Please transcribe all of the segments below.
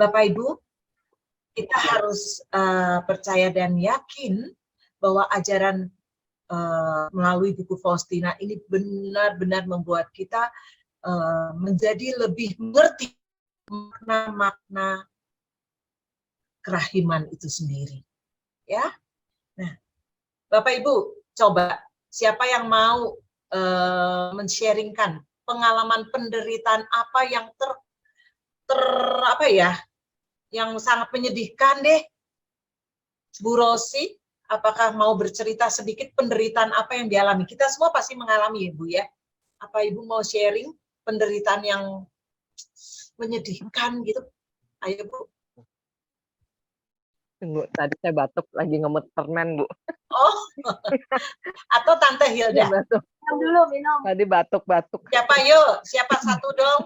Bapak Ibu, kita harus percaya dan yakin bahwa ajaran melalui buku Faustina ini benar-benar membuat kita menjadi lebih mengerti makna-makna kerahiman itu sendiri. Ya, nah, Bapak Ibu, coba siapa yang mau men-sharingkan pengalaman penderitaan apa yang apa ya, yang sangat menyedihkan deh, Bu Rosi, apakah mau bercerita sedikit penderitaan apa yang dialami? Kita semua pasti mengalami ya Bu ya. Apa Ibu mau sharing penderitaan yang menyedihkan gitu? Ayo Bu. Tunggu, tadi saya batuk lagi ngemut permen Bu. Oh, atau Tante Hilda? Batuk. Minum dulu, minum. Tadi batuk-batuk. Siapa yuk? Siapa satu dong?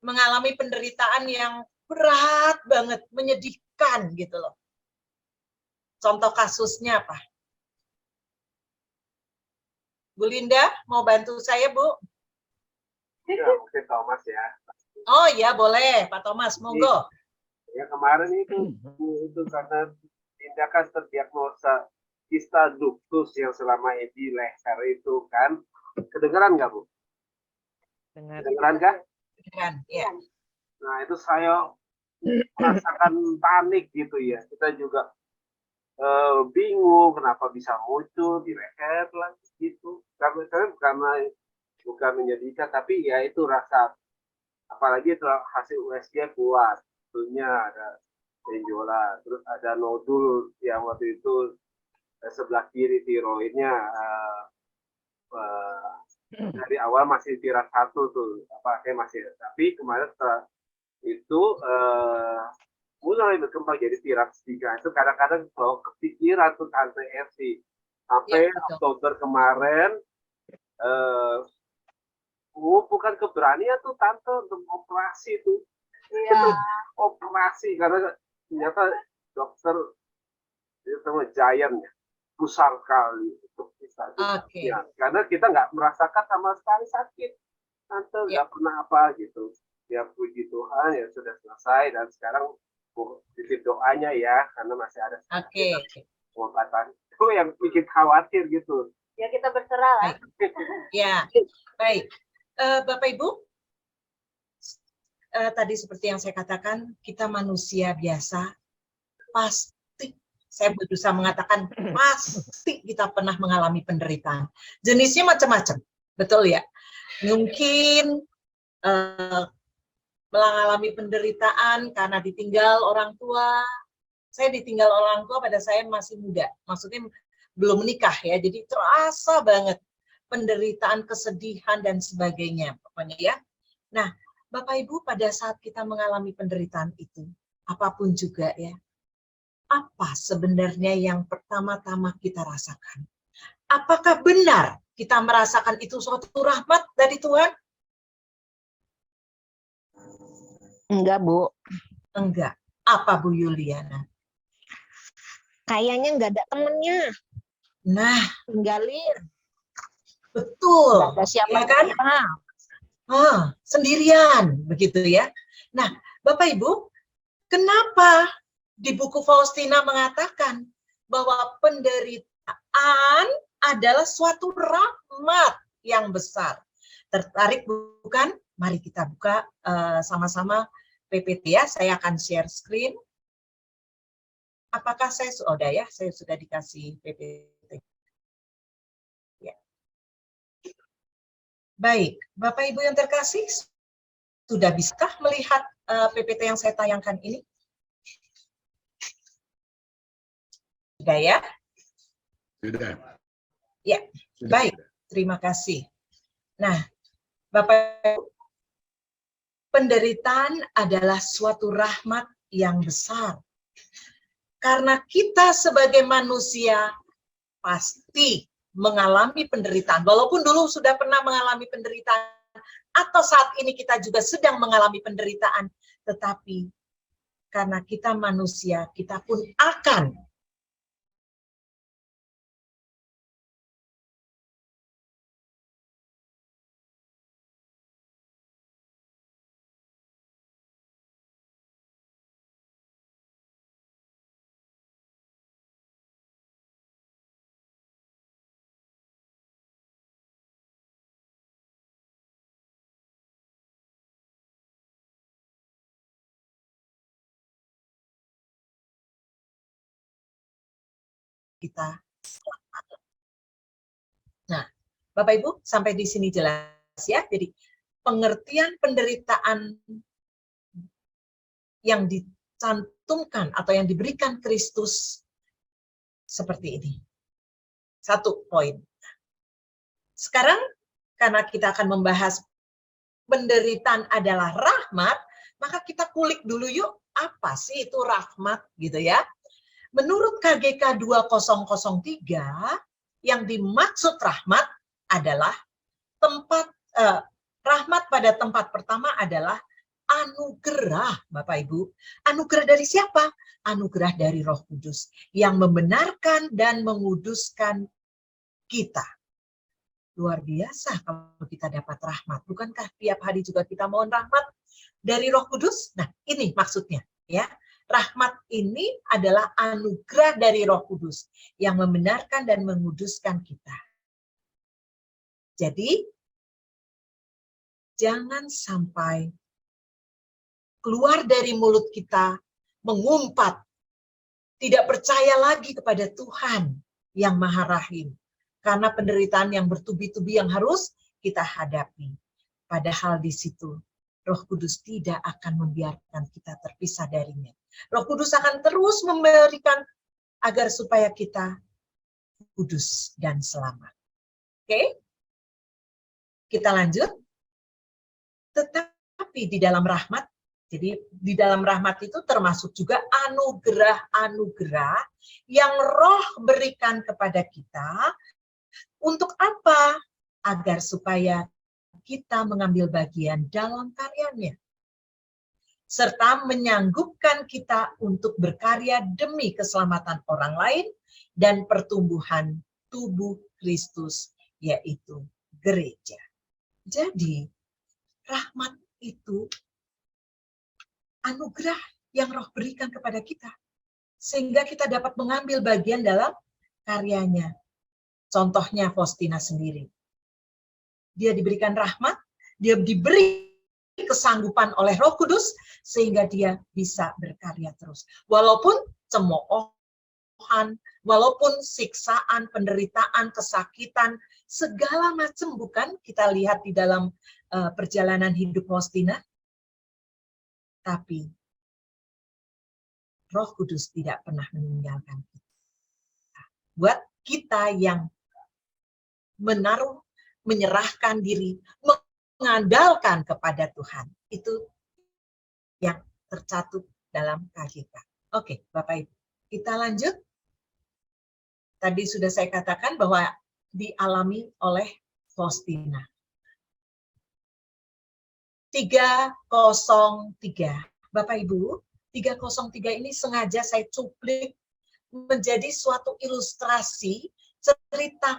Mengalami penderitaan yang berat banget, menyedihkan gitu loh. Contoh kasusnya apa? Bu Linda, mau bantu saya, Bu? Ya, mungkin Thomas ya. Oh iya, boleh. Pak Thomas, monggo. Ya, kemarin itu karena Linda kan terdiagnosa kista ductus yang selama ini di leher itu kan. Kedengeran nggak, Bu? Kedengeran kan? Kedengeran, ya. Nah, itu saya merasakan panik gitu ya. Kita juga bingung kenapa bisa muncul di leher lagi gitu. Karena bukan menyedihkan, tapi ya itu rasa, apalagi setelah hasil USG kuat, tentunya ada benjolan, terus ada nodul yang waktu itu sebelah kiri tiroidnya dari awal masih tirak 1 tuh, kayak masih, tapi kemarin setelah itu mulai berkembang jadi tirak 3. Itu kadang-kadang kalau kepikiran tuh Tante Esi sampai ya, Oktober kemarin bukan keberanian tuh Tante untuk operasi tuh. Iya. Operasi karena ternyata dokter itu sama giant ya, besar sekali untuk kita. Okay. Ya, karena kita nggak merasakan sama sekali sakit. Tante nggak pernah apa gitu. Ya puji Tuhan ya sudah selesai dan sekarang titip doanya ya karena masih ada pengobatan. Itu yang bikin khawatir gitu. Ya kita berserah lah. Ya, baik. Bapak Ibu, tadi seperti yang saya katakan, kita manusia biasa, pasti, saya berusaha mengatakan, pasti kita pernah mengalami penderitaan. Jenisnya macam-macam, betul ya? Mungkin mengalami penderitaan karena ditinggal orang tua. Saya ditinggal orang tua pada saya masih muda, maksudnya belum menikah ya, jadi terasa banget penderitaan, kesedihan, dan sebagainya, pokoknya ya. Nah, Bapak Ibu, pada saat kita mengalami penderitaan itu, apapun juga ya, apa sebenarnya yang pertama-tama kita rasakan? Apakah benar kita merasakan itu suatu rahmat dari Tuhan? Enggak, Bu. Enggak. Apa, Bu Yuliana? Kayaknya enggak ada temennya. Nah, tinggalin. Betul. Enggak ada siapa ya kan? Sendirian, begitu ya. Nah, Bapak Ibu, kenapa di buku Faustina mengatakan bahwa penderitaan adalah suatu rahmat yang besar? Tertarik bukan? Mari kita buka sama-sama PPT ya. Saya akan share screen. Apakah saya sudah ya? Saya sudah dikasih PPT. Ya. Baik, Bapak Ibu yang terkasih, sudah bisakah melihat PPT yang saya tayangkan ini? Sudah ya? Sudah. Ya, baik. Terima kasih. Nah, Bapak, penderitaan adalah suatu rahmat yang besar. Karena kita sebagai manusia pasti mengalami penderitaan. Walaupun dulu sudah pernah mengalami penderitaan, atau saat ini kita juga sedang mengalami penderitaan. Tetapi karena kita manusia, kita pun akan kita selamat. Nah, Bapak Ibu, sampai di sini jelas ya. Jadi pengertian penderitaan yang dicantumkan atau yang diberikan Kristus seperti ini. Satu poin. Sekarang karena kita akan membahas penderitaan adalah rahmat, maka kita kulik dulu yuk, apa sih itu rahmat gitu ya. Menurut KGK 2003, yang dimaksud rahmat adalah rahmat pada tempat pertama adalah anugerah, Bapak Ibu. Anugerah dari siapa? Anugerah dari Roh Kudus yang membenarkan dan menguduskan kita. Luar biasa kalau kita dapat rahmat. Bukankah tiap hari juga kita mohon rahmat dari Roh Kudus? Nah, ini maksudnya ya. Rahmat ini adalah anugerah dari Roh Kudus yang membenarkan dan menguduskan kita. Jadi, jangan sampai keluar dari mulut kita mengumpat, tidak percaya lagi kepada Tuhan yang Maha Rahim. Karena penderitaan yang bertubi-tubi yang harus kita hadapi. Padahal di situ Roh Kudus tidak akan membiarkan kita terpisah darinya. Roh Kudus akan terus memberikan agar supaya kita kudus dan selamat. Oke? Kita lanjut. Tetapi di dalam rahmat, jadi di dalam rahmat itu termasuk juga anugerah-anugerah yang Roh berikan kepada kita. Untuk apa? Agar supaya kita mengambil bagian dalam karyanya. Serta menyanggupkan kita untuk berkarya demi keselamatan orang lain dan pertumbuhan tubuh Kristus, yaitu gereja. Jadi, rahmat itu anugerah yang Roh berikan kepada kita. Sehingga kita dapat mengambil bagian dalam karyanya. Contohnya Faustina sendiri. Dia diberikan rahmat, dia diberi kesanggupan oleh Roh Kudus, sehingga dia bisa berkarya terus. Walaupun cemoohan, walaupun siksaan, penderitaan, kesakitan, segala macam bukan kita lihat di dalam perjalanan hidup Faustina. Tapi Roh Kudus tidak pernah meninggalkan kita. Buat kita yang menyerahkan diri, mengandalkan kepada Tuhan. Itu yang tercatut dalam KGK. Oke, Bapak Ibu. Kita lanjut. Tadi sudah saya katakan bahwa dialami oleh Faustina. 303. Bapak Ibu, 303 ini sengaja saya cuplik menjadi suatu ilustrasi cerita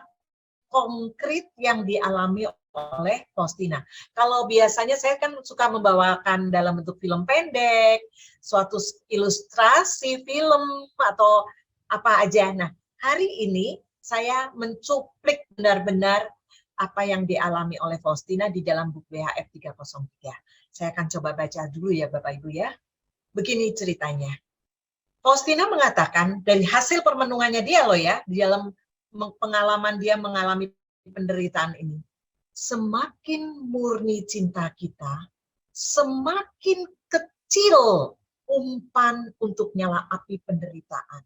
konkret yang dialami oleh Faustina. Kalau biasanya saya kan suka membawakan dalam bentuk film pendek, suatu ilustrasi film atau apa aja. Nah, hari ini saya mencuplik benar-benar apa yang dialami oleh Faustina di dalam buku WHF 303. Saya akan coba baca dulu ya Bapak Ibu ya. Begini ceritanya. Faustina mengatakan dari hasil permenungannya dia loh ya, di dalam pengalaman dia mengalami penderitaan ini. Semakin murni cinta kita, semakin kecil umpan untuk nyala api penderitaan.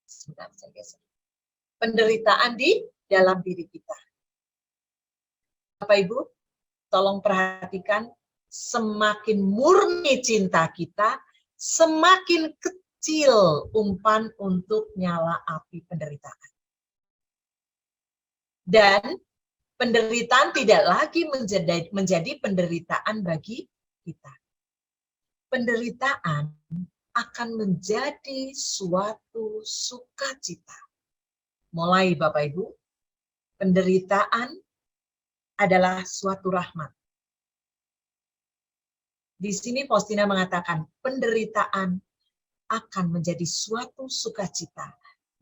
Sebentar saya geser. Penderitaan di dalam diri kita. Bapak Ibu, tolong perhatikan, semakin murni cinta kita, semakin kecil umpan untuk nyala api penderitaan. Dan penderitaan tidak lagi menjadi penderitaan bagi kita. Penderitaan akan menjadi suatu sukacita. Mulai Bapak Ibu, penderitaan adalah suatu rahmat. Di sini Faustina mengatakan penderitaan akan menjadi suatu sukacita.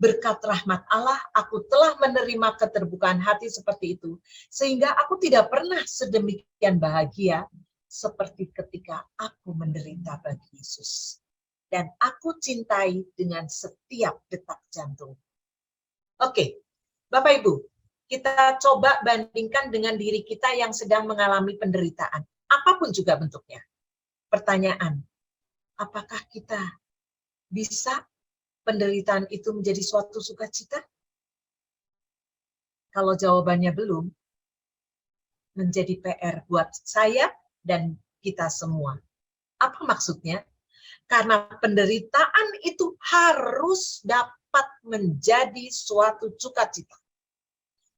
Berkat rahmat Allah, aku telah menerima keterbukaan hati seperti itu, sehingga aku tidak pernah sedemikian bahagia seperti ketika aku menderita bagi Yesus. Dan aku cintai dengan setiap detak jantung. Oke, Bapak Ibu, kita coba bandingkan dengan diri kita yang sedang mengalami penderitaan, apapun juga bentuknya. Pertanyaan, apakah kita bisa penderitaan itu menjadi suatu sukacita? Kalau jawabannya belum, menjadi PR buat saya dan kita semua. Apa maksudnya? Karena penderitaan itu harus dapat menjadi suatu sukacita.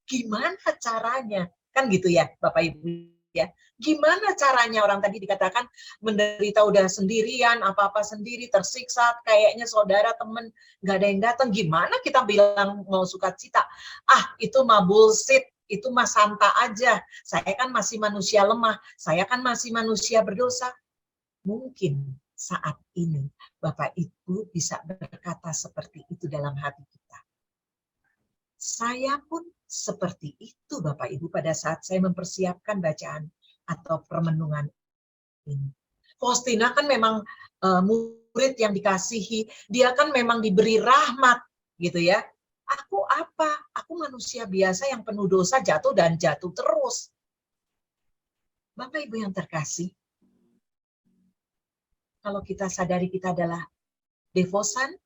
Gimana caranya? Kan gitu ya, Bapak Ibu ya. Gimana caranya? Orang tadi dikatakan menderita udah sendirian, apa-apa sendiri, tersiksa, kayaknya saudara, teman, nggak ada yang datang. Gimana kita bilang mau sukacita? Ah, itu mah bullshit, itu mah santa aja. Saya kan masih manusia lemah, saya kan masih manusia berdosa. Mungkin saat ini Bapak Ibu bisa berkata seperti itu dalam hati kita. Saya pun seperti itu Bapak Ibu pada saat saya mempersiapkan bacaan atau permenungan ini. Faustina kan memang murid yang dikasihi, dia kan memang diberi rahmat gitu ya. Aku apa? Aku manusia biasa yang penuh dosa, jatuh dan jatuh terus. Bapak Ibu yang terkasih, kalau kita sadari kita adalah devosan,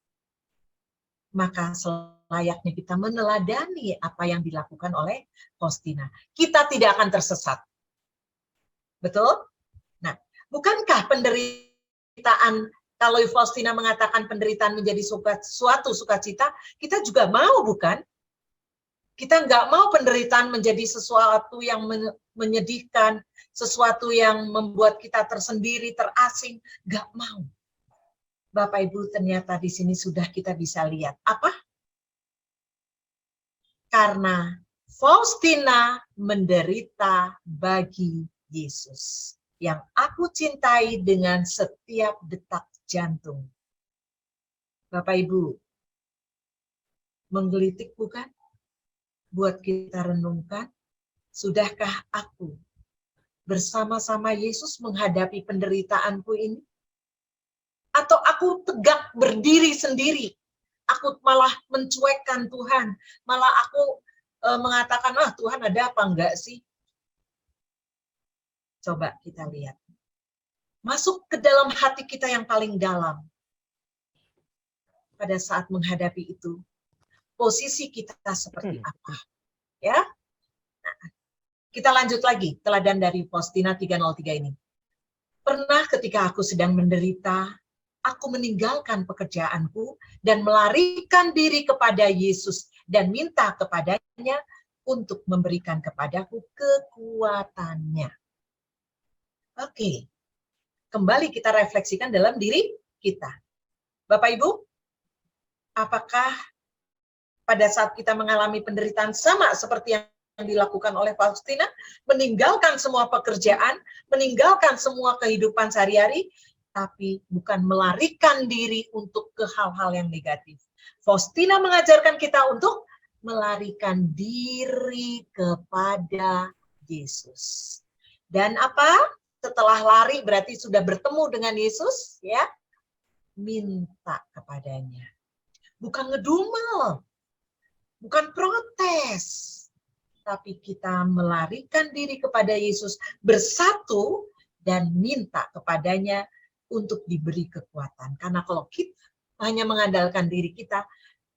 maka selayaknya kita meneladani apa yang dilakukan oleh Faustina. Kita tidak akan tersesat. Betul? Nah, bukankah penderitaan, kalau Faustina mengatakan penderitaan menjadi suatu sukacita, kita juga mau, bukan? Kita nggak mau penderitaan menjadi sesuatu yang menyedihkan, sesuatu yang membuat kita tersendiri, terasing. Nggak mau. Bapak Ibu, ternyata di sini sudah kita bisa lihat. Apa? Karena Faustina menderita bagi Yesus, yang aku cintai dengan setiap detak jantung. Bapak Ibu, menggelitik bukan? Buat kita renungkan, sudahkah aku bersama-sama Yesus menghadapi penderitaanku ini? Atau aku tegak berdiri sendiri, aku malah mencuekkan Tuhan, malah aku mengatakan, Tuhan ada apa enggak sih? Coba kita lihat. Masuk ke dalam hati kita yang paling dalam. Pada saat menghadapi itu, posisi kita seperti apa? Ya. Nah, kita lanjut lagi, teladan dari Faustina 303 ini. Pernah ketika aku sedang menderita, aku meninggalkan pekerjaanku dan melarikan diri kepada Yesus dan minta kepadanya untuk memberikan kepadaku kekuatannya. Oke, kembali kita refleksikan dalam diri kita. Bapak Ibu, apakah pada saat kita mengalami penderitaan sama seperti yang dilakukan oleh Faustina, meninggalkan semua pekerjaan, meninggalkan semua kehidupan sehari-hari, tapi bukan melarikan diri untuk ke hal-hal yang negatif. Faustina mengajarkan kita untuk melarikan diri kepada Yesus. Dan apa? Setelah lari berarti sudah bertemu dengan Yesus, ya. Minta kepadanya. Bukan ngedumel, bukan protes, tapi kita melarikan diri kepada Yesus, bersatu dan minta kepadanya untuk diberi kekuatan. Karena kalau kita hanya mengandalkan diri kita,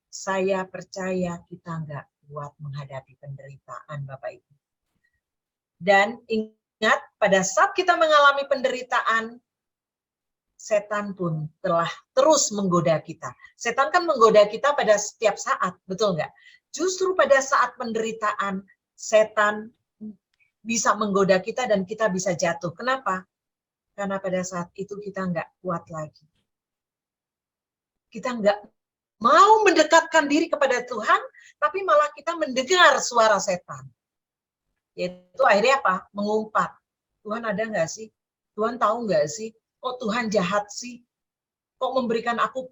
saya percaya kita nggak kuat menghadapi penderitaan, Bapak Ibu. Dan ingat, pada saat kita mengalami penderitaan, setan pun telah terus menggoda kita. Setan kan menggoda kita pada setiap saat, betul nggak? Justru pada saat penderitaan, setan bisa menggoda kita dan kita bisa jatuh. Kenapa? Karena pada saat itu kita nggak kuat lagi. Kita nggak mau mendekatkan diri kepada Tuhan, tapi malah kita mendengar suara setan. Yaitu akhirnya apa? Mengumpat. Tuhan ada nggak sih? Tuhan tahu nggak sih? Kok Tuhan jahat sih? Kok memberikan aku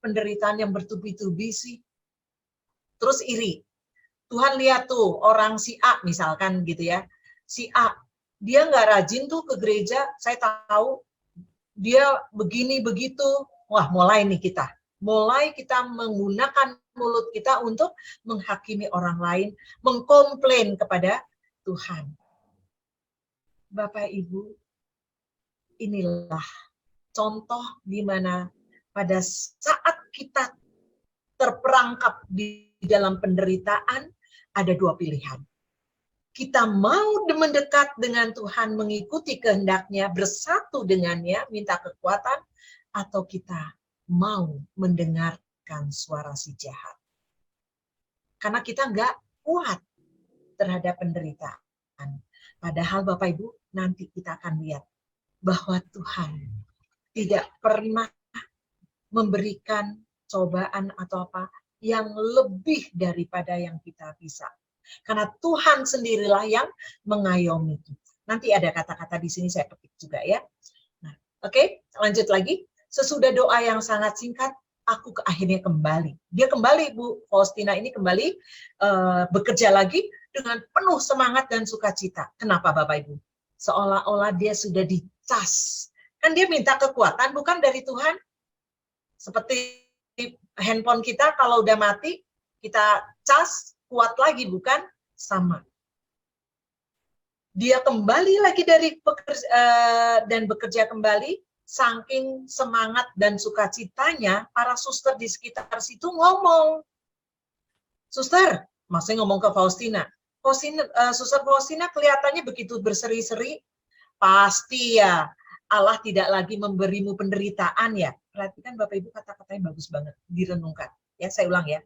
penderitaan yang bertubi-tubi sih? Terus iri. Tuhan lihat tuh orang si A misalkan gitu ya. Si A, dia nggak rajin tuh ke gereja, saya tahu dia begini begitu. Wah, mulai nih kita. Mulai kita menggunakan mulut kita untuk menghakimi orang lain, mengkomplain kepada Tuhan. Bapak Ibu, inilah contoh di mana pada saat kita terperangkap di dalam penderitaan, ada dua pilihan. Kita mau mendekat dengan Tuhan, mengikuti kehendak-Nya, bersatu dengannya, minta kekuatan, atau kita mau mendengarkan suara si jahat. Karena kita nggak kuat terhadap penderitaan. Padahal Bapak Ibu, nanti kita akan lihat bahwa Tuhan tidak pernah memberikan cobaan atau apa yang lebih daripada yang kita bisa. Karena Tuhan sendirilah yang mengayomi kita. Nanti ada kata-kata di sini saya petik juga ya. Nah, oke, lanjut lagi. Sesudah doa yang sangat singkat, aku akhirnya kembali. Dia kembali, Bu Faustina ini kembali bekerja lagi dengan penuh semangat dan sukacita. Kenapa Bapak Ibu? Seolah-olah dia sudah dicas. Kan dia minta kekuatan bukan dari Tuhan. Seperti handphone kita kalau udah mati, kita cas, kuat lagi, bukan? Sama. Dia kembali lagi dari bekerja kembali, saking semangat dan sukacitanya, para suster di sekitar situ ngomong. Suster, maksudnya ngomong ke Faustina. Suster Faustina kelihatannya begitu berseri-seri, pasti ya Allah tidak lagi memberimu penderitaan ya. Perhatikan Bapak Ibu kata-katanya bagus banget, direnungkan. Ya, saya ulang ya.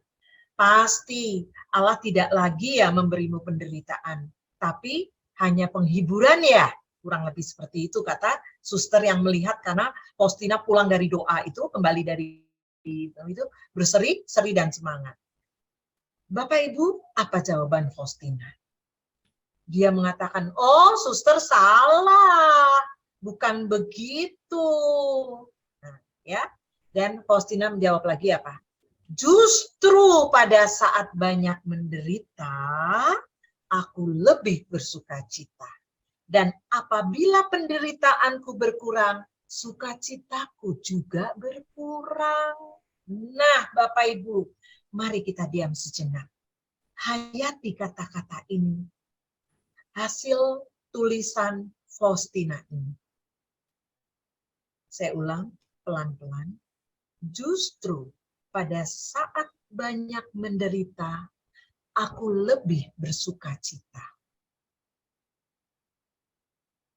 Pasti Allah tidak lagi ya memberimu penderitaan, tapi hanya penghiburan ya. Kurang lebih seperti itu kata suster yang melihat karena Faustina pulang dari doa itu, kembali dari itu berseri-seri dan semangat. Bapak Ibu, apa jawaban Faustina? Dia mengatakan, oh suster salah, bukan begitu. Nah, ya. Dan Faustina menjawab lagi apa? Justru pada saat banyak menderita, aku lebih bersukacita. Dan apabila penderitaanku berkurang, sukacitaku juga berkurang. Nah, Bapak Ibu, mari kita diam sejenak. Hayati kata-kata ini. Hasil tulisan Faustina ini. Saya ulang pelan-pelan. Justru pada saat banyak menderita, aku lebih bersukacita.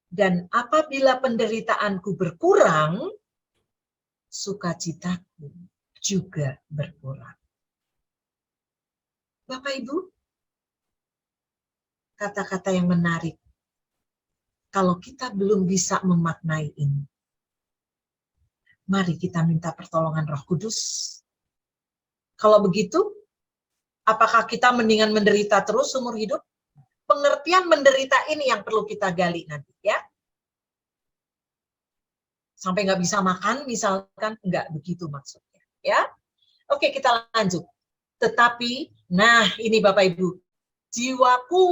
Dan apabila penderitaanku berkurang, sukacitaku juga berkurang. Bapak Ibu, kata-kata yang menarik. Kalau kita belum bisa memaknai ini, mari kita minta pertolongan Roh Kudus. Kalau begitu, apakah kita mendingan menderita terus seumur hidup? Pengertian menderita ini yang perlu kita gali nanti ya. Sampai nggak bisa makan misalkan, nggak begitu maksudnya ya. Oke, kita lanjut. Tetapi, nah ini Bapak Ibu, jiwaku,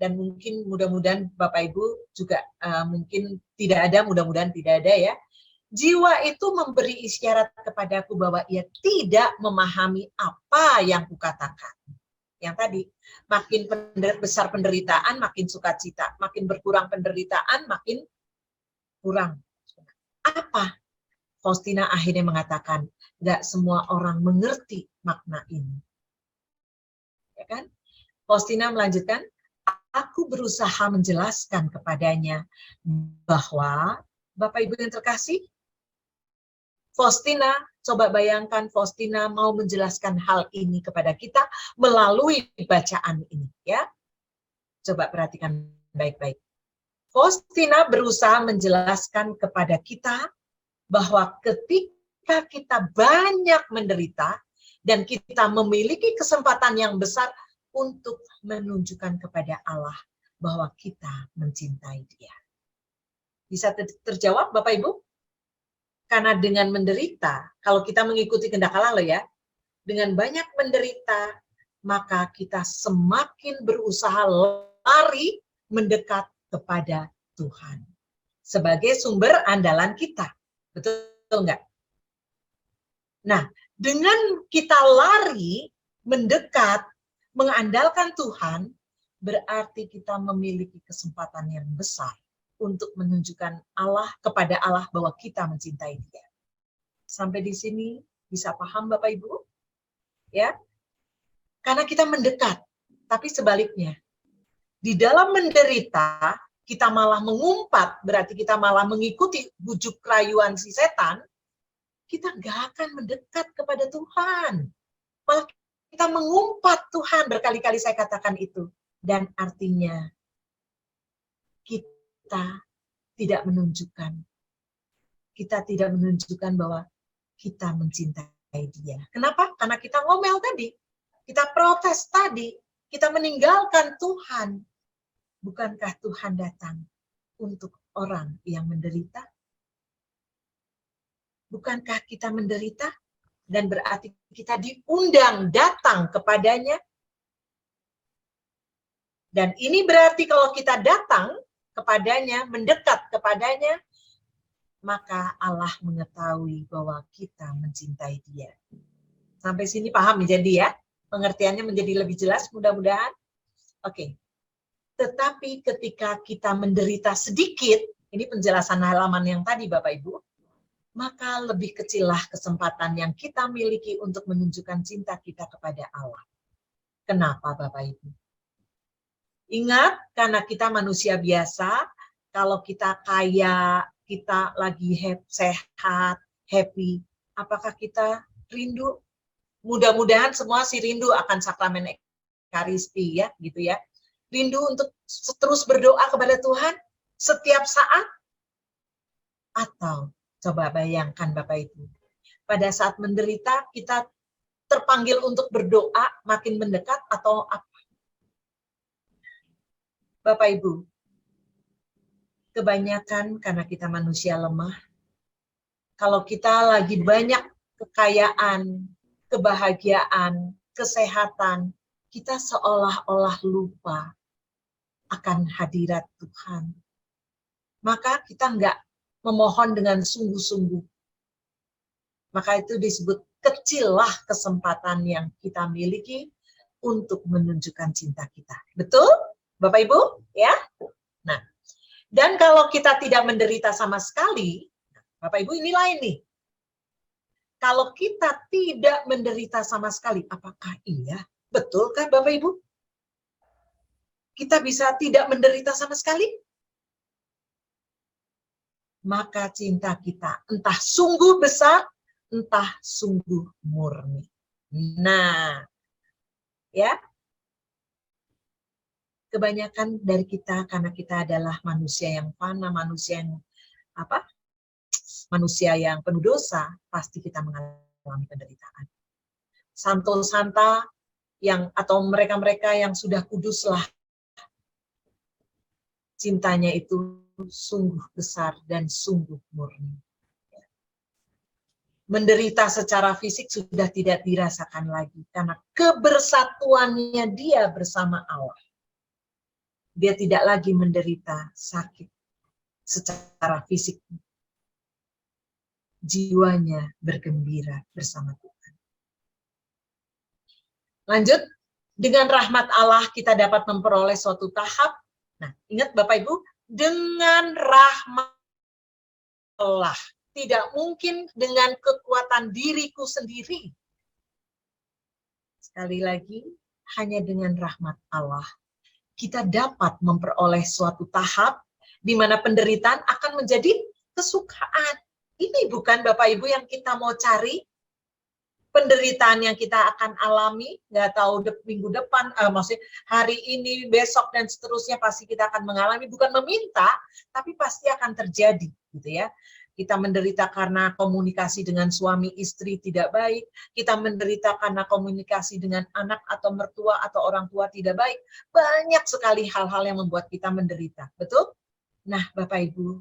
dan mungkin mudah-mudahan Bapak Ibu juga mungkin tidak ada, mudah-mudahan tidak ada ya. Jiwa itu memberi isyarat kepadaku bahwa ia tidak memahami apa yang kukatakan. Yang tadi, makin besar penderitaan, makin sukacita. Makin berkurang penderitaan, makin kurang. Apa? Faustina akhirnya mengatakan, nggak semua orang mengerti makna ini. Ya kan? Faustina melanjutkan, aku berusaha menjelaskan kepadanya bahwa, Bapak Ibu yang terkasih, Faustina, coba bayangkan Faustina mau menjelaskan hal ini kepada kita melalui bacaan ini, ya. Coba perhatikan baik-baik. Faustina berusaha menjelaskan kepada kita bahwa ketika kita banyak menderita dan kita memiliki kesempatan yang besar untuk menunjukkan kepada Allah bahwa kita mencintai Dia. Bisa terjawab Bapak Ibu? Karena dengan menderita, kalau kita mengikuti kehendak Allah loh ya, dengan banyak menderita, maka kita semakin berusaha lari mendekat kepada Tuhan. Sebagai sumber andalan kita. Betul enggak? Nah, Dengan kita lari, mendekat, mengandalkan Tuhan, berarti kita memiliki kesempatan yang besar untuk menunjukkan kepada Allah bahwa kita mencintai Dia. Sampai di sini bisa paham Bapak Ibu? Ya. Karena kita mendekat, tapi sebaliknya. Di dalam menderita, kita malah mengumpat, berarti kita malah mengikuti bujuk rayuan si setan, kita nggak akan mendekat kepada Tuhan. Malah kita mengumpat Tuhan, berkali-kali saya katakan itu. Dan artinya, kita tidak menunjukkan bahwa kita mencintai Dia. Kenapa? Karena kita ngomel tadi, kita protes tadi, kita meninggalkan Tuhan. Bukankah Tuhan datang untuk orang yang menderita? Bukankah kita menderita? Dan berarti kita diundang datang kepadanya. Dan ini berarti kalau kita datang kepadanya, mendekat kepadanya, maka Allah mengetahui bahwa kita mencintai Dia. Sampai sini paham menjadi ya? Pengertiannya menjadi lebih jelas mudah-mudahan. Oke. Tetapi ketika kita menderita sedikit, ini penjelasan halaman yang tadi Bapak Ibu, maka lebih kecillah kesempatan yang kita miliki untuk menunjukkan cinta kita kepada Allah. Kenapa Bapak Ibu? Ingat, karena kita manusia biasa, kalau kita kaya, kita lagi sehat, happy, apakah kita rindu? Mudah-mudahan semua si rindu akan sakramen Ekaristi ya, gitu ya. Rindu untuk terus berdoa kepada Tuhan setiap saat? Atau coba bayangkan Bapak Ibu, pada saat menderita kita terpanggil untuk berdoa makin mendekat atau apa? Bapak Ibu, kebanyakan karena kita manusia lemah, kalau kita lagi banyak kekayaan, kebahagiaan, kesehatan, kita seolah-olah lupa akan hadirat Tuhan. Maka kita enggak memohon dengan sungguh-sungguh. Maka itu disebut kecillah kesempatan yang kita miliki untuk menunjukkan cinta kita. Betul, Bapak Ibu? Ya. Nah, dan kalau kita tidak menderita sama sekali, Bapak Ibu ini lain nih. Kalau kita tidak menderita sama sekali, apakah iya? Betulkah Bapak Ibu? Kita bisa tidak menderita sama sekali? Maka cinta kita entah sungguh besar, entah sungguh murni. Nah, ya. Kebanyakan dari kita karena kita adalah manusia yang fana, manusia yang manusia yang penuh dosa, pasti kita mengalami penderitaan. Santo-santa yang atau mereka-mereka yang sudah kuduslah, cintanya itu sungguh besar dan sungguh murni. Menderita secara fisik sudah tidak dirasakan lagi karena kebersatuannya dia bersama Allah. Dia tidak lagi menderita sakit secara fisik. Jiwanya bergembira bersama Tuhan. Lanjut, dengan rahmat Allah kita dapat memperoleh suatu tahap. Nah, ingat Bapak Ibu, dengan rahmat Allah. Tidak mungkin dengan kekuatan diriku sendiri. Sekali lagi, hanya dengan rahmat Allah kita dapat memperoleh suatu tahap di mana penderitaan akan menjadi kesukaan. Ini bukan Bapak Ibu yang kita mau cari. Penderitaan yang kita akan alami, nggak tahu minggu depan, maksudnya hari ini, besok, dan seterusnya pasti kita akan mengalami, bukan meminta, tapi pasti akan terjadi, gitu ya. Kita menderita karena komunikasi dengan suami istri tidak baik, kita menderita karena komunikasi dengan anak atau mertua atau orang tua tidak baik. Banyak sekali hal-hal yang membuat kita menderita, betul? Nah, Bapak Ibu,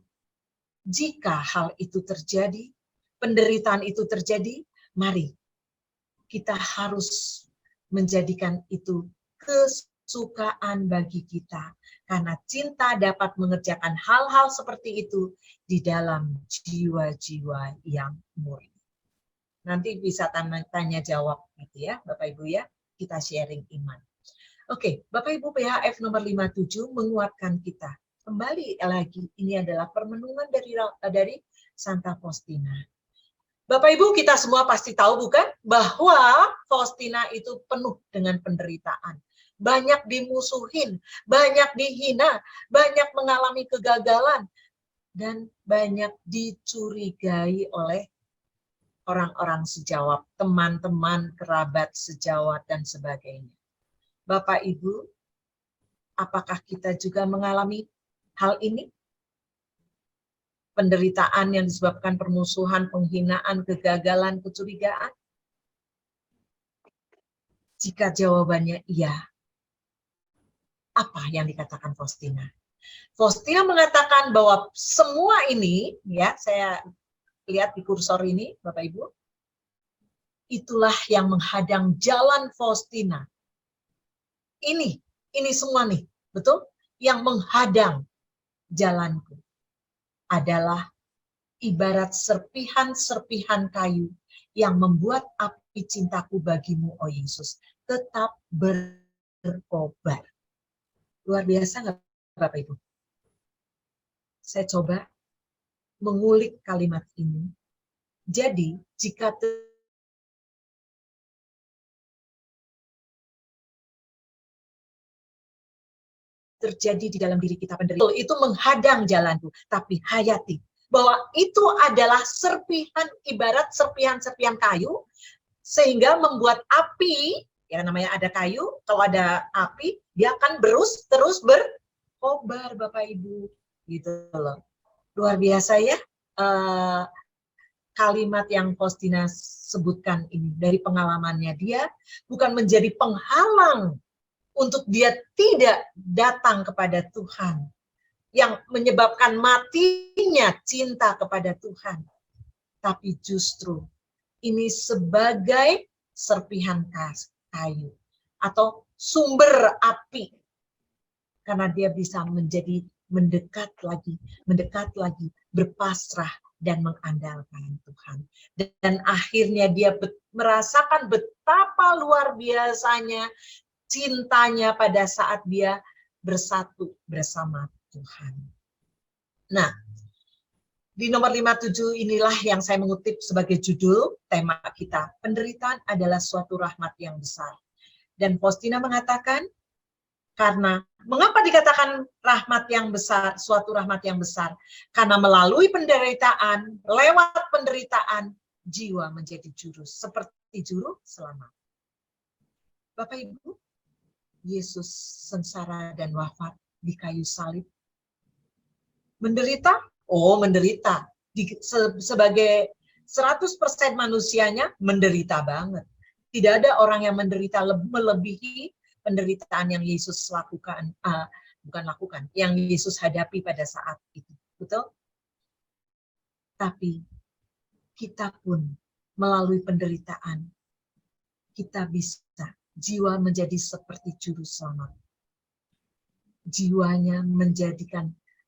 jika hal itu terjadi, penderitaan itu terjadi, mari kita harus menjadikan itu kesukaan bagi kita. Karena cinta dapat mengerjakan hal-hal seperti itu di dalam jiwa-jiwa yang murni. Nanti bisa tanya jawab gitu ya, Bapak Ibu ya. Kita sharing iman. Oke, Bapak Ibu, PHF nomor 57 menguatkan kita. Kembali lagi, ini adalah permenungan dari Santa Faustina. Bapak Ibu, kita semua pasti tahu bukan bahwa Faustina itu penuh dengan penderitaan. Banyak dimusuhin, banyak dihina, banyak mengalami kegagalan, dan banyak dicurigai oleh orang-orang sejawat, teman-teman, kerabat sejawat, dan sebagainya. Bapak Ibu, apakah kita juga mengalami hal ini? Penderitaan yang disebabkan permusuhan, penghinaan, kegagalan, kecurigaan? Jika jawabannya iya, apa yang dikatakan Faustina? Faustina mengatakan bahwa semua ini, ya, saya lihat di kursor ini, Bapak Ibu, itulah yang menghadang jalan Faustina. Ini semua nih, betul? Yang menghadang jalanku adalah ibarat serpihan-serpihan kayu yang membuat api cintaku bagimu, oh Yesus, tetap berkobar. Luar biasa nggak, Bapak Ibu? Saya coba mengulik kalimat ini. Jadi, jika terjadi di dalam diri kita penderitaan, itu menghadang jalanku, tapi hayati bahwa itu adalah serpihan, ibarat serpihan-serpihan kayu, sehingga membuat api, ya namanya ada kayu, kalau ada api, dia akan terus berkobar, Bapak Ibu, gitu loh. Luar biasa ya, kalimat yang Faustina sebutkan ini dari pengalamannya. Dia bukan menjadi penghalang untuk dia tidak datang kepada Tuhan, yang menyebabkan matinya cinta kepada Tuhan. Tapi justru ini sebagai serpihan kayu atau sumber api, karena dia bisa menjadi mendekat lagi, berpasrah dan mengandalkan Tuhan. Dan akhirnya dia merasakan betapa luar biasanya cintanya pada saat dia bersatu bersama Tuhan. Nah, di nomor 57 inilah yang saya mengutip sebagai judul tema kita. Penderitaan adalah suatu rahmat yang besar. Dan Faustina mengatakan, karena mengapa dikatakan rahmat yang besar, suatu rahmat yang besar? Karena melalui penderitaan, lewat penderitaan, jiwa menjadi juru, seperti juru selamat. Bapak Ibu, Yesus sengsara dan wafat di kayu salib. Menderita? Oh, menderita. Sebagai 100% manusianya, menderita banget. Tidak ada orang yang menderita melebihi penderitaan yang Yesus yang Yesus hadapi pada saat itu. Betul? Tapi kita pun melalui penderitaan, kita bisa jiwa menjadi seperti juru selamat. Jiwanya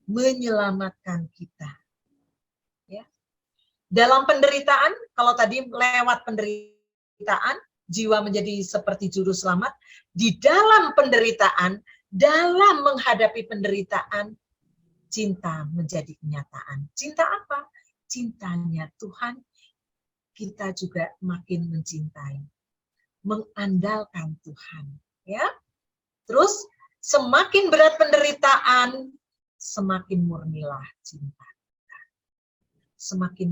menyelamatkan kita. Ya. Dalam penderitaan, kalau tadi lewat penderitaan, jiwa menjadi seperti juru selamat. Di dalam penderitaan, dalam menghadapi penderitaan, cinta menjadi kenyataan. Cinta apa? Cintanya Tuhan, kita juga makin mencintai. Mengandalkan Tuhan, ya. Terus semakin berat penderitaan, semakin murnilah cinta. Semakin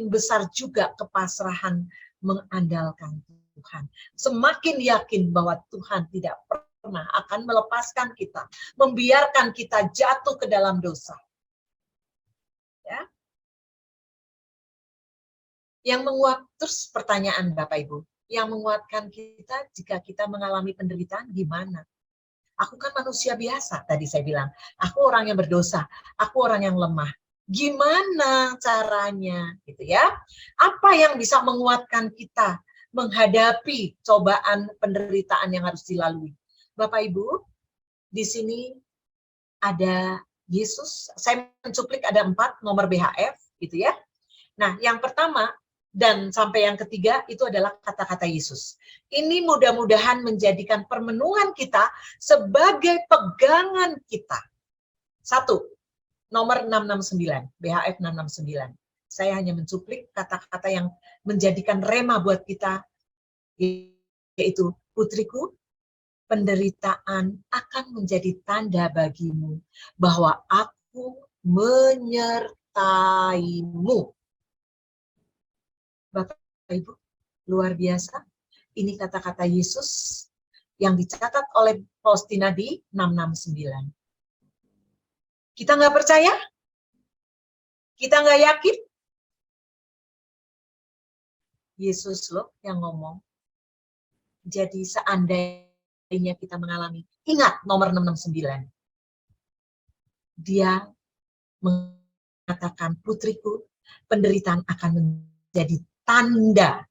besar juga kepasrahan mengandalkan Tuhan. Semakin yakin bahwa Tuhan tidak pernah akan melepaskan kita, membiarkan kita jatuh ke dalam dosa. Ya. Yang menguat, terus pertanyaan Bapak Ibu, yang menguatkan kita jika kita mengalami penderitaan gimana? Aku kan manusia biasa, tadi saya bilang. Aku orang yang berdosa, aku orang yang lemah. Gimana caranya? Gitu ya. Apa yang bisa menguatkan kita menghadapi cobaan penderitaan yang harus dilalui? Bapak Ibu, di sini ada Yesus. Saya mencuplik ada 4 nomor BHF, gitu ya. Nah, yang pertama, Dan sampai yang ketiga itu adalah kata-kata Yesus. Ini mudah-mudahan menjadikan permenungan kita sebagai pegangan kita. 1, nomor 669, BHF 669. Saya hanya mencuplik kata-kata yang menjadikan rema buat kita, yaitu, putriku, penderitaan akan menjadi tanda bagimu bahwa aku menyertaimu. Bapak Ibu, luar biasa. Ini kata-kata Yesus yang dicatat oleh Faustina di 669. Kita nggak percaya? Kita nggak yakin? Yesus loh yang ngomong. Jadi seandainya kita mengalami, ingat nomor 669. Dia mengatakan, putriku, penderitaan akan menjadi tanda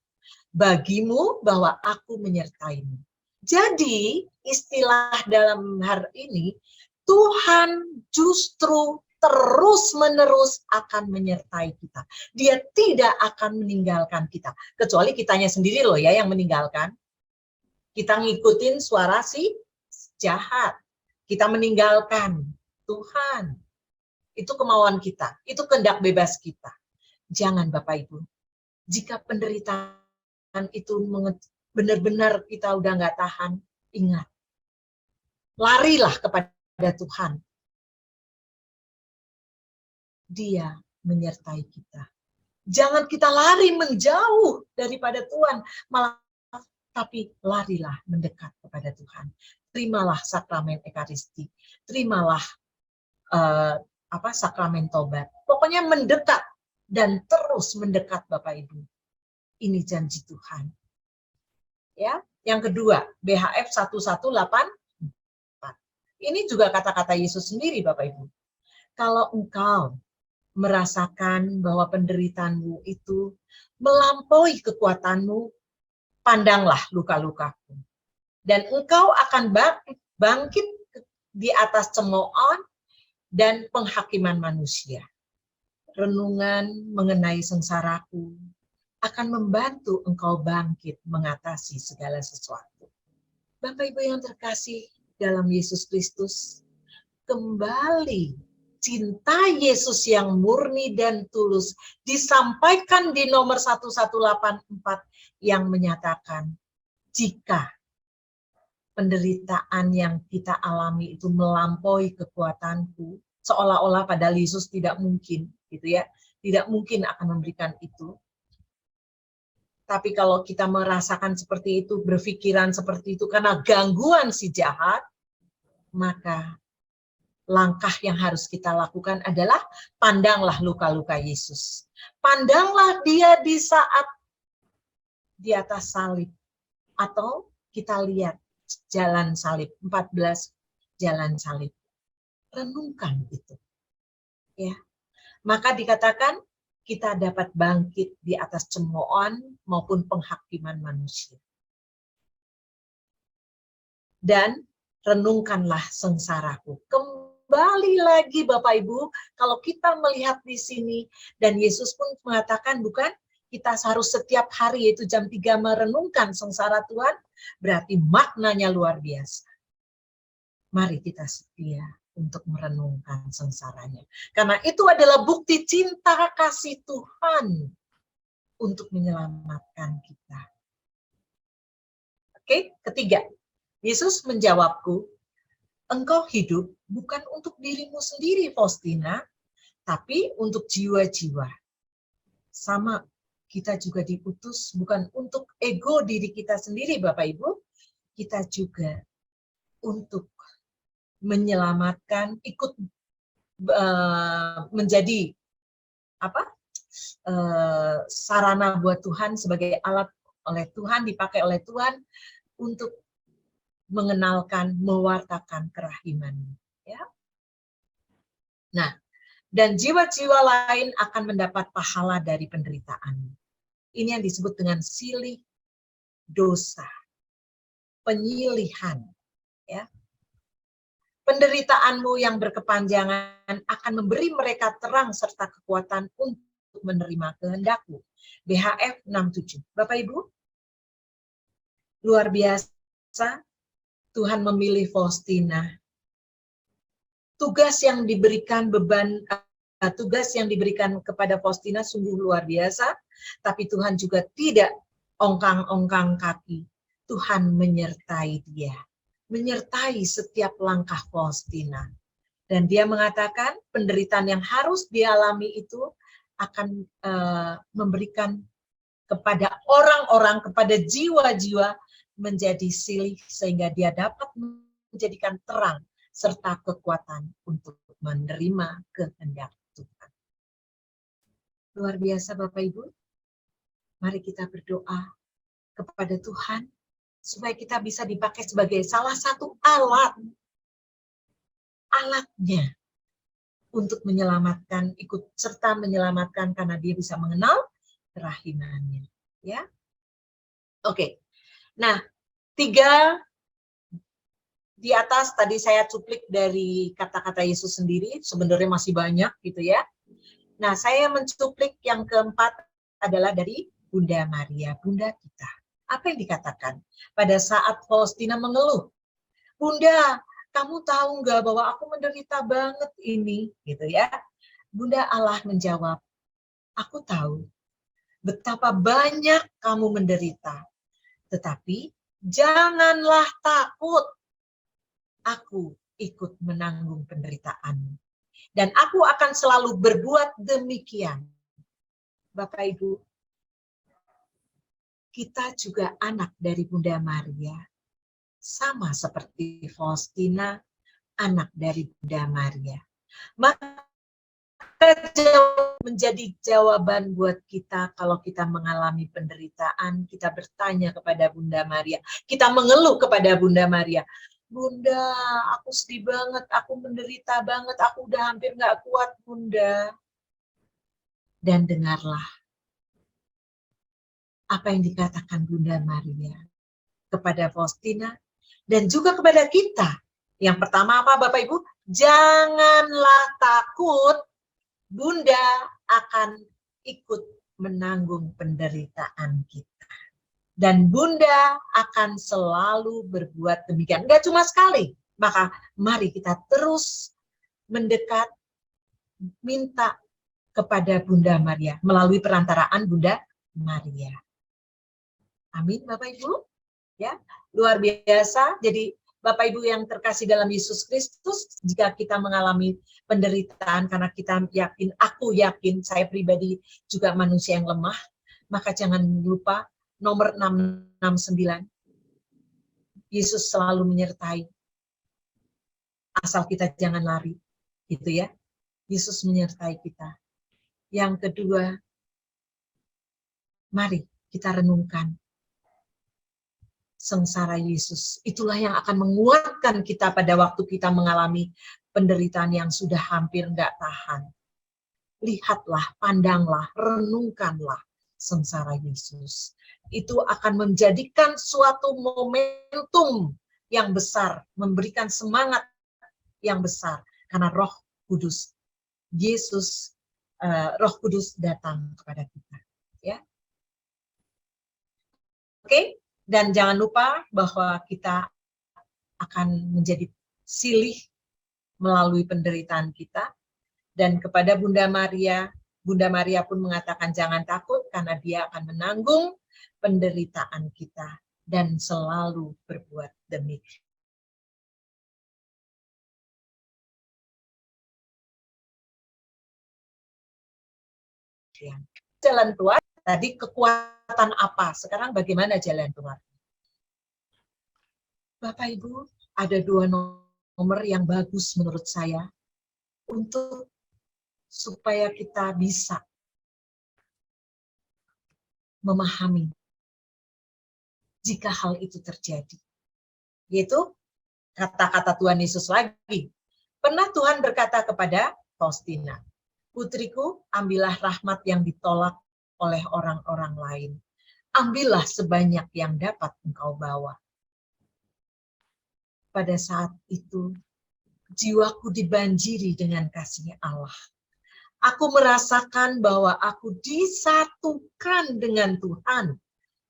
bagimu bahwa aku menyertaimu. Jadi istilah dalam hari ini, Tuhan justru terus-menerus akan menyertai kita. Dia tidak akan meninggalkan kita. Kecuali kitanya sendiri loh ya yang meninggalkan. Kita ngikutin suara si jahat. Kita meninggalkan Tuhan. Itu kemauan kita. Itu kehendak bebas kita. Jangan Bapak Ibu. Jika penderitaan itu benar-benar kita udah nggak tahan, ingat. Larilah kepada Tuhan. Dia menyertai kita. Jangan kita lari menjauh daripada Tuhan, malah tapi larilah mendekat kepada Tuhan. Terimalah sakramen Ekaristi, terimalah sakramen tobat. Pokoknya mendekat dan terus mendekat Bapak Ibu. Ini janji Tuhan. Ya, yang kedua, BHF 1184. Ini juga kata-kata Yesus sendiri Bapak Ibu. Kalau engkau merasakan bahwa penderitaanmu itu melampaui kekuatanmu, pandanglah luka-lukaku. Dan engkau akan bangkit di atas cemoohan dan penghakiman manusia. Renungan mengenai sengsaraku akan membantu engkau bangkit mengatasi segala sesuatu. Bapak Ibu yang terkasih dalam Yesus Kristus, kembali cinta Yesus yang murni dan tulus disampaikan di nomor 1184 yang menyatakan, jika penderitaan yang kita alami itu melampaui kekuatanku, seolah-olah padahal Yesus tidak mungkin, gitu ya, tidak mungkin akan memberikan itu. Tapi kalau kita merasakan seperti itu, berpikiran seperti itu karena gangguan si jahat, maka langkah yang harus kita lakukan adalah pandanglah luka-luka Yesus. Pandanglah dia di saat di atas salib. Atau kita lihat jalan salib, 14 jalan salib. Renungkan itu. Ya. Maka dikatakan kita dapat bangkit di atas cemoohan maupun penghakiman manusia. Dan renungkanlah sengsaraku. Kembali lagi Bapak Ibu, kalau kita melihat di sini, dan Yesus pun mengatakan bukan, kita harus setiap hari yaitu jam 3 merenungkan sengsara Tuhan, berarti maknanya luar biasa. Mari kita setia untuk merenungkan sengsaranya. Karena itu adalah bukti cinta kasih Tuhan untuk menyelamatkan kita. Oke, ketiga. Yesus menjawabku, engkau hidup bukan untuk dirimu sendiri, Faustina, tapi untuk jiwa-jiwa. Sama, kita juga diutus bukan untuk ego diri kita sendiri, Bapak Ibu. Kita juga untuk menyelamatkan, ikut menjadi sarana buat Tuhan, sebagai alat oleh Tuhan, dipakai oleh Tuhan untuk mengenalkan, mewartakan kerahiman. Ya. Nah, dan jiwa-jiwa lain akan mendapat pahala dari penderitaan. Ini yang disebut dengan silih dosa, penyilihan. Ya. Penderitaanmu yang berkepanjangan akan memberi mereka terang serta kekuatan untuk menerima kehendak-Mu. BHF 67. Bapak Ibu, luar biasa Tuhan memilih Faustina. Tugas yang diberikan kepada Faustina sungguh luar biasa, tapi Tuhan juga tidak ongkang-ongkang kaki. Tuhan menyertai dia, menyertai setiap langkah Faustina. Dan dia mengatakan penderitaan yang harus dialami itu akan memberikan kepada orang-orang, kepada jiwa-jiwa menjadi silih sehingga dia dapat menjadikan terang serta kekuatan untuk menerima kehendak Tuhan. Luar biasa Bapak Ibu. Mari kita berdoa kepada Tuhan supaya kita bisa dipakai sebagai salah satu alatnya untuk menyelamatkan, ikut serta menyelamatkan karena dia bisa mengenal kerahinannya. Ya, oke. Nah, 3 di atas tadi saya cuplik dari kata-kata Yesus sendiri, sebenarnya masih banyak gitu ya. Nah, saya mencuplik yang keempat adalah dari Bunda Maria, Bunda kita. Apa yang dikatakan? Pada saat Faustina mengeluh, Bunda, kamu tahu nggak bahwa aku menderita banget ini, gitu ya. Bunda Allah menjawab, aku tahu betapa banyak kamu menderita, tetapi janganlah takut. Aku ikut menanggung penderitaanmu. Dan aku akan selalu berbuat demikian. Bapak Ibu, kita juga anak dari Bunda Maria. Sama seperti Faustina, anak dari Bunda Maria. Maka menjadi jawaban buat kita kalau kita mengalami penderitaan, kita bertanya kepada Bunda Maria. Kita mengeluh kepada Bunda Maria. Bunda, aku sedih banget, aku menderita banget, aku udah hampir nggak kuat, Bunda. Dan dengarlah apa yang dikatakan Bunda Maria kepada Faustina dan juga kepada kita. Yang pertama apa Bapak Ibu? Janganlah takut, Bunda akan ikut menanggung penderitaan kita. Dan Bunda akan selalu berbuat demikian. Enggak cuma sekali. Maka mari kita terus mendekat, minta kepada Bunda Maria. Melalui perantaraan Bunda Maria. Amin Bapak Ibu. Ya, luar biasa. Jadi Bapak Ibu yang terkasih dalam Yesus Kristus, jika kita mengalami penderitaan karena kita yakin, aku yakin, saya pribadi juga manusia yang lemah, maka jangan lupa nomor 669. Yesus selalu menyertai. Asal kita jangan lari. Gitu ya. Yesus menyertai kita. Yang kedua, mari kita renungkan sengsara Yesus. Itulah yang akan menguatkan kita pada waktu kita mengalami penderitaan yang sudah hampir nggak tahan. Lihatlah, pandanglah, renungkanlah sengsara Yesus. Itu akan menjadikan suatu momentum yang besar, memberikan semangat yang besar. Karena Roh Kudus, Yesus, Roh Kudus datang kepada kita. Ya. Oke, dan jangan lupa bahwa kita akan menjadi silih melalui penderitaan kita. Dan kepada Bunda Maria pun mengatakan jangan takut karena dia akan menanggung penderitaan kita dan selalu berbuat demikian. Jalan keluar, tadi kekuatan apa? Sekarang bagaimana jalan keluar? Bapak Ibu, ada 2 nomor yang bagus menurut saya untuk supaya kita bisa memahami jika hal itu terjadi. Yaitu kata-kata Tuhan Yesus lagi. Pernah Tuhan berkata kepada Faustina, putriku, ambillah rahmat yang ditolak oleh orang-orang lain. Ambillah sebanyak yang dapat engkau bawa. Pada saat itu, jiwaku dibanjiri dengan kasih Allah. Aku merasakan bahwa aku disatukan dengan Tuhan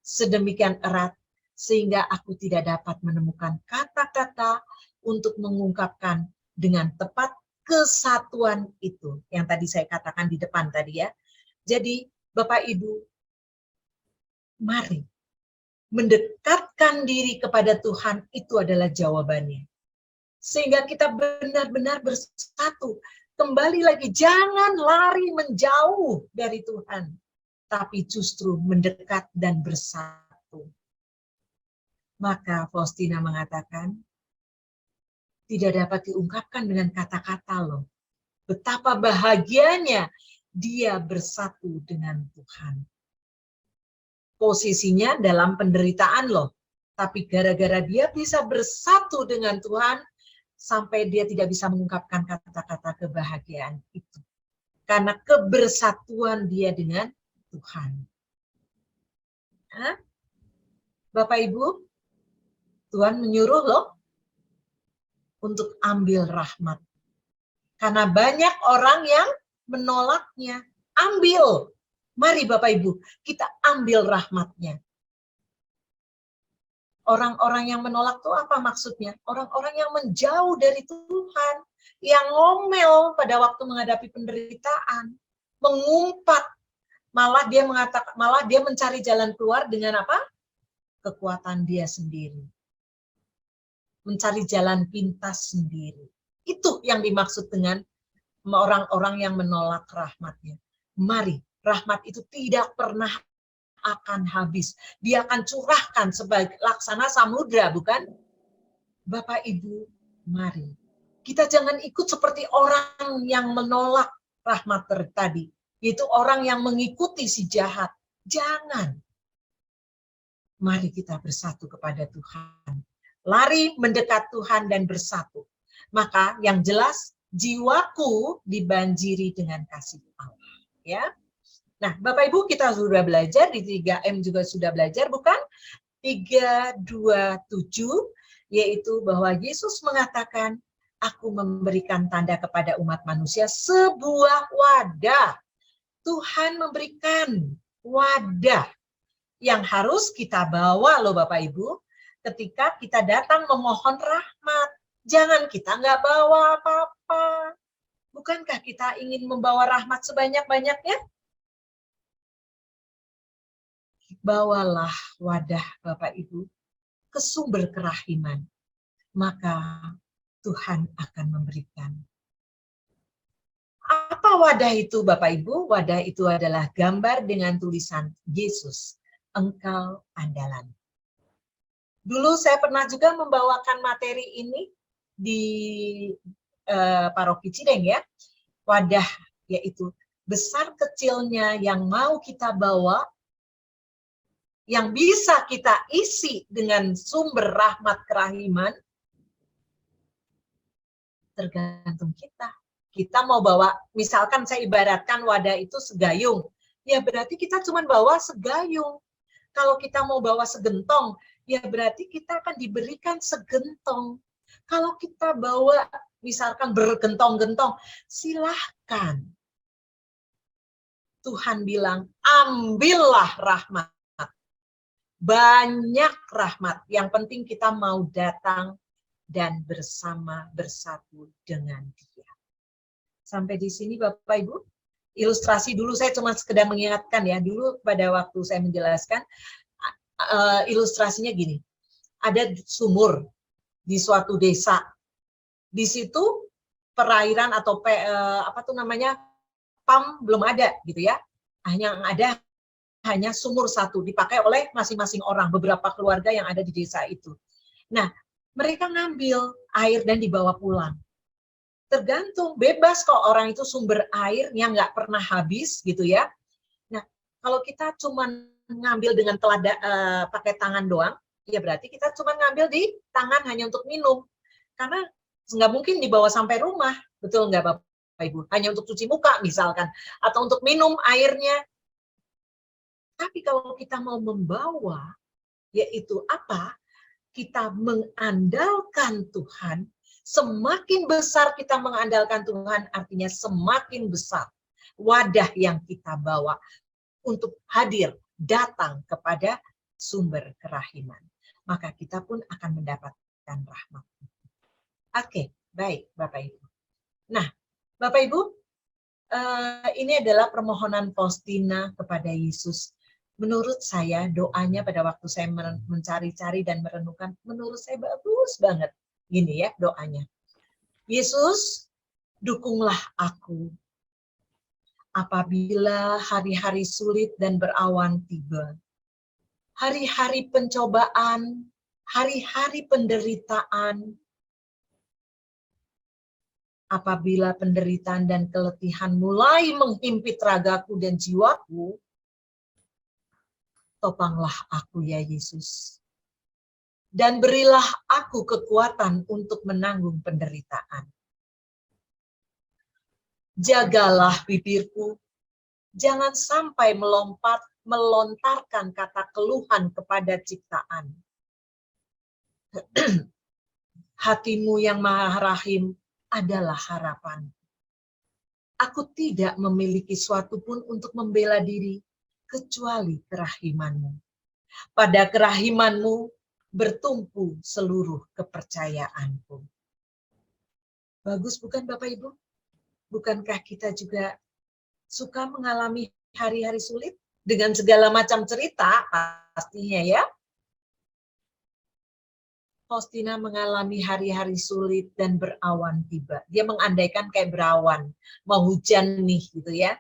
sedemikian erat sehingga aku tidak dapat menemukan kata-kata untuk mengungkapkan dengan tepat kesatuan itu. Yang tadi saya katakan di depan tadi ya. Jadi Bapak Ibu, mari mendekatkan diri kepada Tuhan, itu adalah jawabannya. Sehingga kita benar-benar bersatu. Kembali lagi, jangan lari menjauh dari Tuhan, tapi justru mendekat dan bersatu. Maka Faustina mengatakan, tidak dapat diungkapkan dengan kata-kata loh. Betapa bahagianya dia bersatu dengan Tuhan. Posisinya dalam penderitaan loh. Tapi gara-gara dia bisa bersatu dengan Tuhan, sampai dia tidak bisa mengungkapkan kata-kata kebahagiaan itu. Karena kebersatuan dia dengan Tuhan. Hah? Bapak Ibu, Tuhan menyuruh loh untuk ambil rahmat. Karena banyak orang yang menolaknya. Ambil. Mari Bapak Ibu, kita ambil rahmatnya. Orang-orang yang menolak itu apa maksudnya? Orang-orang yang menjauh dari Tuhan, yang ngomel pada waktu menghadapi penderitaan, mengumpat, malah dia mencari jalan keluar dengan apa? Kekuatan dia sendiri. Mencari jalan pintas sendiri. Itu yang dimaksud dengan orang-orang yang menolak rahmatnya. Mari, rahmat itu tidak pernah akan habis. Dia akan curahkan sebagai laksana samudra, bukan? Bapak Ibu, mari. Kita jangan ikut seperti orang yang menolak rahmat tadi. Yaitu orang yang mengikuti si jahat. Jangan. Mari kita bersatu kepada Tuhan. Lari mendekat Tuhan dan bersatu. Maka yang jelas, jiwaku dibanjiri dengan kasih Allah. Ya. Nah, Bapak Ibu, kita sudah belajar, di 3M juga sudah belajar, bukan? 3:27, yaitu bahwa Yesus mengatakan, aku memberikan tanda kepada umat manusia sebuah wadah. Tuhan memberikan wadah yang harus kita bawa loh Bapak Ibu, ketika kita datang memohon rahmat. Jangan kita nggak bawa apa-apa. Bukankah kita ingin membawa rahmat sebanyak-banyaknya? Bawalah wadah Bapak Ibu ke sumber kerahiman, maka Tuhan akan memberikan. Apa wadah itu Bapak Ibu? Wadah itu adalah gambar dengan tulisan Yesus, Engkau andalan. Dulu saya pernah juga membawakan materi ini di Paroki Cideng ya. Wadah yaitu besar kecilnya yang mau kita bawa, yang bisa kita isi dengan sumber rahmat kerahiman, tergantung kita. Kita mau bawa, misalkan saya ibaratkan wadah itu segayung, ya berarti kita cuma bawa segayung. Kalau kita mau bawa segentong, ya berarti kita akan diberikan segentong. Kalau kita bawa, misalkan bergentong-gentong, silahkan. Tuhan bilang, ambillah rahmat. Banyak rahmat, yang penting kita mau datang dan bersatu dengan Dia. Sampai di sini Bapak Ibu, ilustrasi dulu saya cuma sekedar mengingatkan ya, dulu pada waktu saya menjelaskan, ilustrasinya gini, ada sumur di suatu desa, di situ perairan atau pam belum ada gitu ya, hanya sumur satu dipakai oleh masing-masing orang, beberapa keluarga yang ada di desa itu. Nah, mereka ngambil air dan dibawa pulang. Tergantung, bebas kok orang itu sumber airnya nggak pernah habis gitu ya. Nah, kalau kita cuma ngambil dengan pakai tangan doang, ya berarti kita cuma ngambil di tangan hanya untuk minum. Karena nggak mungkin dibawa sampai rumah, betul nggak Bapak Ibu? Hanya untuk cuci muka misalkan, atau untuk minum airnya. Tapi kalau kita mau membawa, yaitu apa? Kita mengandalkan Tuhan, semakin besar kita mengandalkan Tuhan, artinya semakin besar wadah yang kita bawa untuk hadir datang kepada sumber kerahiman. Maka kita pun akan mendapatkan rahmat. Oke, baik Bapak Ibu. Nah, Bapak Ibu, ini adalah permohonan Faustina kepada Yesus. Menurut saya doanya pada waktu saya mencari-cari dan merenungkan, menurut saya bagus banget. Gini ya doanya. Yesus, dukunglah aku apabila hari-hari sulit dan berawan tiba. Hari-hari pencobaan, hari-hari penderitaan. Apabila penderitaan dan keletihan mulai menghimpit ragaku dan jiwaku, topanglah aku ya Yesus. Dan berilah aku kekuatan untuk menanggung penderitaan. Jagalah bibirku, jangan sampai melontarkan kata keluhan kepada ciptaan. Hatimu yang maha rahim adalah harapan. Aku tidak memiliki suatu pun untuk membela diri, kecuali kerahimanmu. Pada kerahimanmu bertumpu seluruh kepercayaanku. Bagus bukan Bapak Ibu? Bukankah kita juga suka mengalami hari-hari sulit dengan segala macam cerita pastinya ya? Faustina mengalami hari-hari sulit dan berawan tiba. Dia mengandaikan kayak berawan, mau hujan nih gitu ya.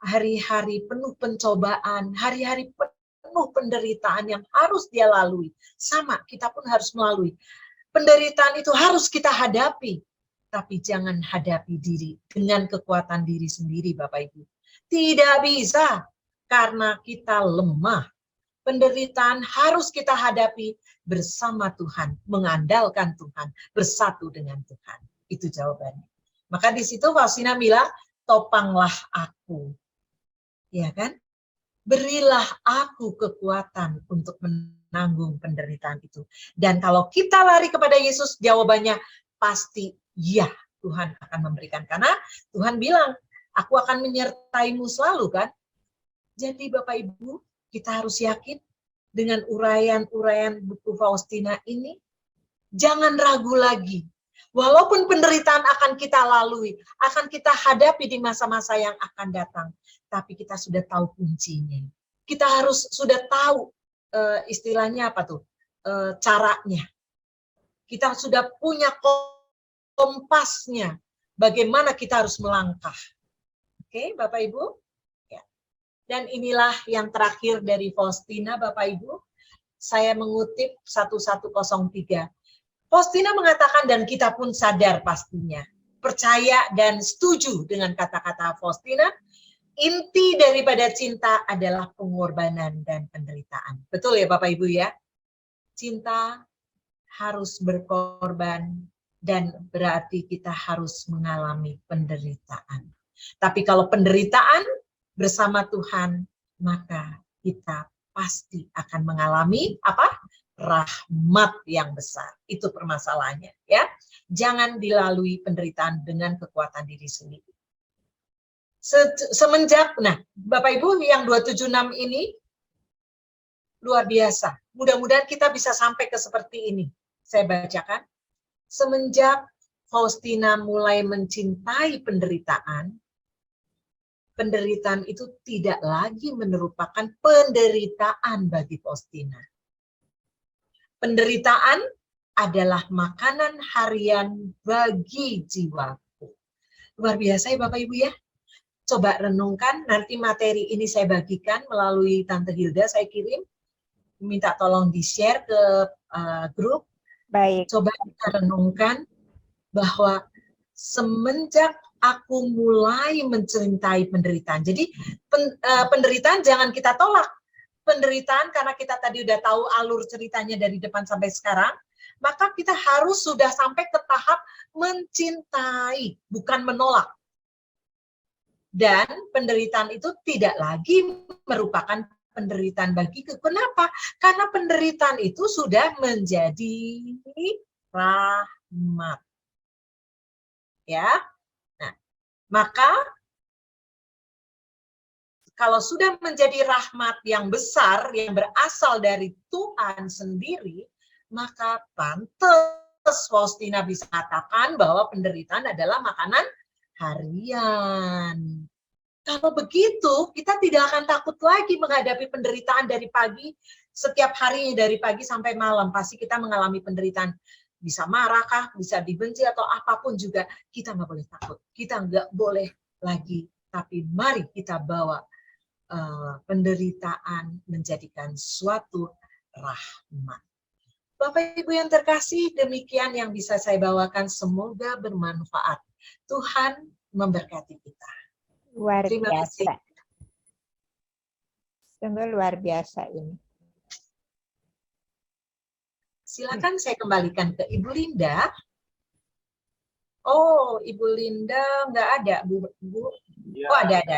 Hari-hari penuh pencobaan, hari-hari penuh penderitaan yang harus dia lalui. Sama, kita pun harus melalui. Penderitaan itu harus kita hadapi. Tapi jangan hadapi diri dengan kekuatan diri sendiri, Bapak Ibu. Tidak bisa, karena kita lemah. Penderitaan harus kita hadapi bersama Tuhan, mengandalkan Tuhan, bersatu dengan Tuhan. Itu jawabannya. Maka di situ Faustina bilang, topanglah aku. Ya kan? Berilah aku kekuatan untuk menanggung penderitaan itu. Dan kalau kita lari kepada Yesus, jawabannya pasti ya, Tuhan akan memberikan. Karena Tuhan bilang, aku akan menyertaimu selalu kan? Jadi Bapak Ibu, kita harus yakin dengan uraian-uraian buku Faustina ini, jangan ragu lagi. Walaupun penderitaan akan kita lalui, akan kita hadapi di masa-masa yang akan datang, tapi kita sudah tahu kuncinya. Kita harus sudah tahu istilahnya apa tuh, caranya. Kita sudah punya kompasnya, bagaimana kita harus melangkah. Oke, Bapak Ibu? Ya. Dan inilah yang terakhir dari Faustina, Bapak Ibu. Saya mengutip 1103. Faustina mengatakan, dan kita pun sadar pastinya, percaya dan setuju dengan kata-kata Faustina, inti daripada cinta adalah pengorbanan dan penderitaan. Betul ya Bapak Ibu ya? Cinta harus berkorban dan berarti kita harus mengalami penderitaan. Tapi kalau penderitaan bersama Tuhan, maka kita pasti akan mengalami apa? Rahmat yang besar. Itu permasalahannya ya. Jangan dilalui penderitaan dengan kekuatan diri sendiri. Semenjak, nah Bapak Ibu yang 276 ini luar biasa. Mudah-mudahan kita bisa sampai ke seperti ini. Saya bacakan. Semenjak Faustina mulai mencintai penderitaan, penderitaan itu tidak lagi merupakan penderitaan bagi Faustina. Penderitaan adalah makanan harian bagi jiwaku. Luar biasa ya Bapak Ibu ya. Coba renungkan, nanti materi ini saya bagikan melalui Tante Hilda, saya kirim. Minta tolong di-share ke grup. Baik. Coba kita renungkan bahwa semenjak aku mulai mencintai penderitaan. Jadi penderitaan jangan kita tolak. Penderitaan karena kita tadi udah tahu alur ceritanya dari depan sampai sekarang, maka kita harus sudah sampai ke tahap mencintai, bukan menolak. Dan penderitaan itu tidak lagi merupakan penderitaan bagiku. Kenapa? Karena penderitaan itu sudah menjadi rahmat. Ya. Nah, Maka kalau sudah menjadi rahmat yang besar yang berasal dari Tuhan sendiri, maka pantas Faustina bisa katakan bahwa penderitaan adalah makanan harian. Kalau begitu, kita tidak akan takut lagi menghadapi penderitaan dari pagi, setiap hari dari pagi sampai malam. Pasti kita mengalami penderitaan. Bisa marahkah, bisa dibenci, atau apapun juga. Kita nggak boleh takut. Kita nggak boleh lagi. Tapi mari kita bawa penderitaan menjadikan suatu rahmat. Bapak Ibu yang terkasih, demikian yang bisa saya bawakan. Semoga bermanfaat. Tuhan memberkati kita. Luar Terima kasih. biasa. Sungguh luar biasa ini. Silakan saya kembalikan ke Ibu Linda. Oh, Ibu Linda nggak ada, Bu. Ya. Oh, ada.